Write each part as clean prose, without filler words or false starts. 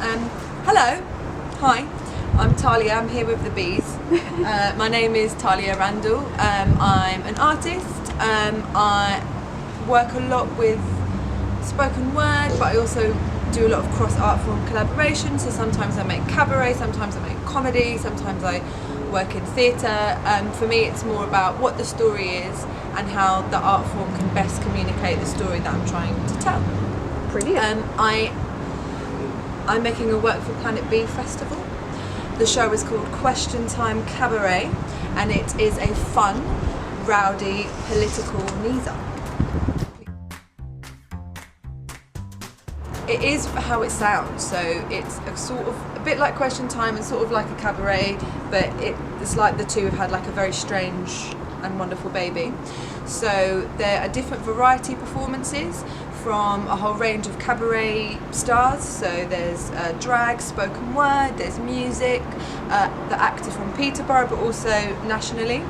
Hello, hi, I'm Talia, I'm here with the bees. My name is Talia Randall. I'm an artist. I work a lot with spoken word, but I also do a lot of cross art form collaboration. So sometimes I make cabaret, sometimes I make comedy, sometimes I work in theatre. For me it's more about what the story is and how the art form can best communicate the story that I'm trying to tell. Brilliant. I'm making a work for Planet B Festival. The show is called Question Time Cabaret, and it is a fun, rowdy, political mise-up. It is how it sounds, so it's a bit like Question Time and sort of like a cabaret, but it's like the two have had like a very strange and wonderful baby. So there are different variety performances from a whole range of cabaret stars. So there's drag, spoken word, there's music, the actor from Peterborough, but also nationally.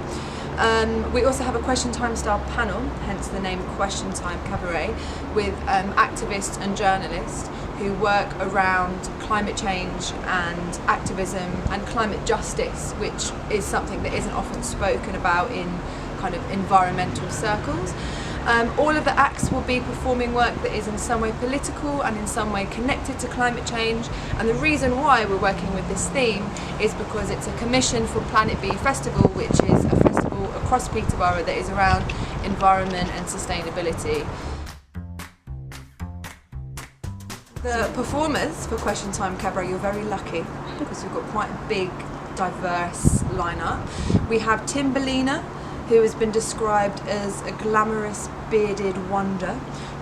We also have a Question Time style panel, hence the name Question Time Cabaret, with activists and journalists who work around climate change and activism and climate justice, which is something that isn't often spoken about in kind of environmental circles. All of the acts will be performing work that is in some way political and in some way connected to climate change, and the reason why we're working with this theme is because it's a commission for Planet B Festival, which is a festival across Peterborough that is around environment and sustainability. The performers for Question Time Cabaret, you're very lucky because we've got quite a big, diverse lineup. We have Timberlina, who has been described as a glamorous bearded wonder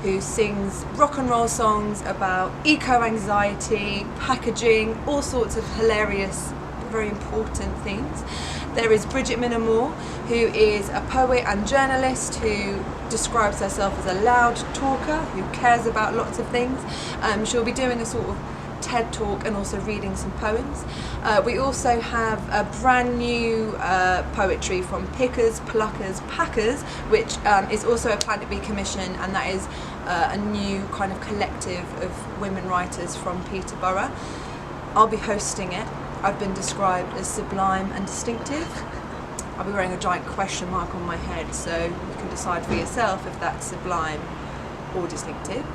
who sings rock and roll songs about eco-anxiety, packaging, all sorts of hilarious, very important themes. There is Bridget Minamore, who is a poet and journalist who describes herself as a loud talker who cares about lots of things. She'll be doing a sort of TED talk and also reading some poems. We also have a brand new poetry from Pickers, Pluckers, Packers, which is also a Planet B commission, and that is a new kind of collective of women writers from Peterborough. I'll be hosting it. I've been described as sublime and distinctive. I'll be wearing a giant question mark on my head, so you can decide for yourself if that's sublime or distinctive.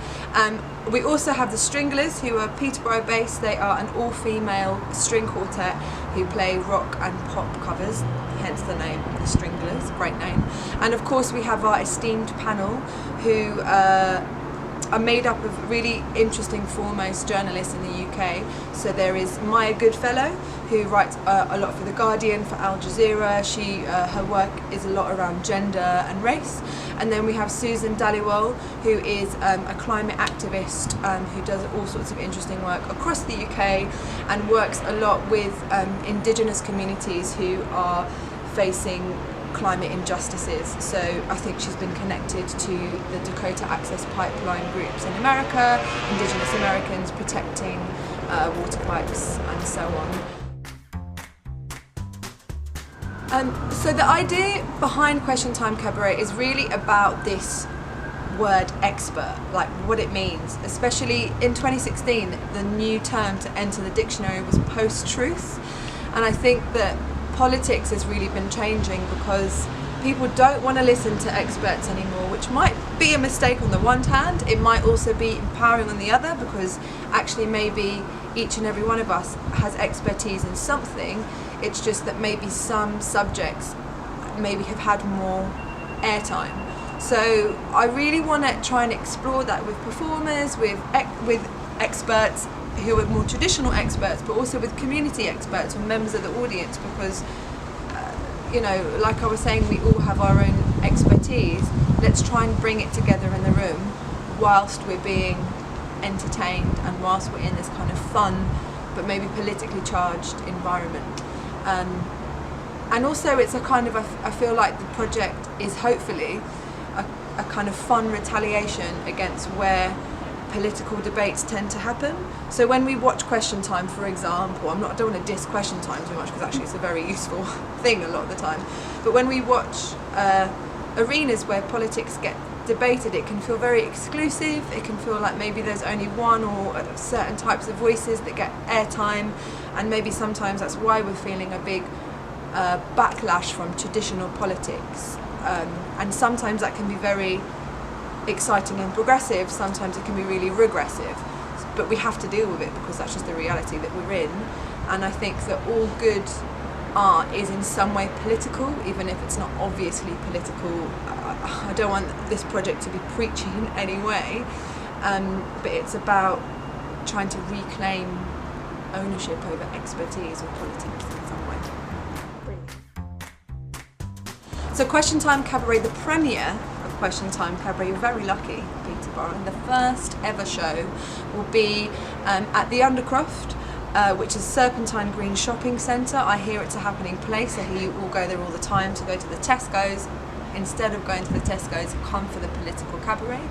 We also have the Stringlers, who are Peterborough based. They are an all-female string quartet who play rock and pop covers, hence the name, the Stringlers, great name. And of course we have our esteemed panel who are made up of really interesting foremost journalists in the UK. So there is Maya Goodfellow, who writes a lot for The Guardian, for Al Jazeera. Her work is a lot around gender and race. And then we have Susan Dhaliwal, who is a climate activist who does all sorts of interesting work across the UK and works a lot with Indigenous communities who are facing climate injustices. So I think she's been connected to the Dakota Access Pipeline groups in America, Indigenous Americans protecting water pipes and so on. So the idea behind Question Time Cabaret is really about this word expert, like what it means. Especially in 2016, the new term to enter the dictionary was post-truth, and I think that politics has really been changing because people don't want to listen to experts anymore, which might be a mistake on the one hand. It might also be empowering on the other, because actually maybe each and every one of us has expertise in something. It's just that maybe some subjects maybe have had more airtime. So I really want to try and explore that with performers, with experts who are more traditional experts, but also with community experts or members of the audience, because you know, like I was saying, we all have our own expertise. Let's try and bring it together in the room whilst we're being entertained and whilst we're in this kind of fun but maybe politically charged environment. And also it's a kind of, I feel like the project is hopefully a kind of fun retaliation against where political debates tend to happen. So when we watch Question Time, for example, I don't want to diss Question Time too much because actually it's a very useful thing a lot of the time, but when we watch arenas where politics get debated, it can feel very exclusive. It can feel like maybe there's only one or certain types of voices that get airtime, and maybe sometimes that's why we're feeling a big backlash from traditional politics. And sometimes that can be very exciting and progressive, sometimes it can be really regressive, but we have to deal with it because that's just the reality that we're in. And I think that all good art is in some way political, even if it's not obviously political. I don't want this project to be preachy in any way, but it's about trying to reclaim ownership over expertise or politics in some way. Brilliant. So Question Time Cabaret, the premiere of Question Time Cabaret, you're very lucky, Peterborough, and the first ever show will be at the Undercroft, which is Serpentine Green Shopping Centre. I hear it's a happening place. I hear you all go there all the time to go to the Tesco's. Instead of going to the Tesco's, come for the political cabaret.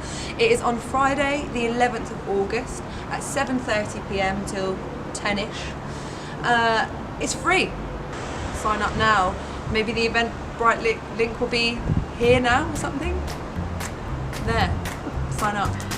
It is on Friday, the 11th of August at 7:30 p.m. till 10ish. It's free. Sign up now. Maybe the Eventbrite link will be here now or something. There. Sign up.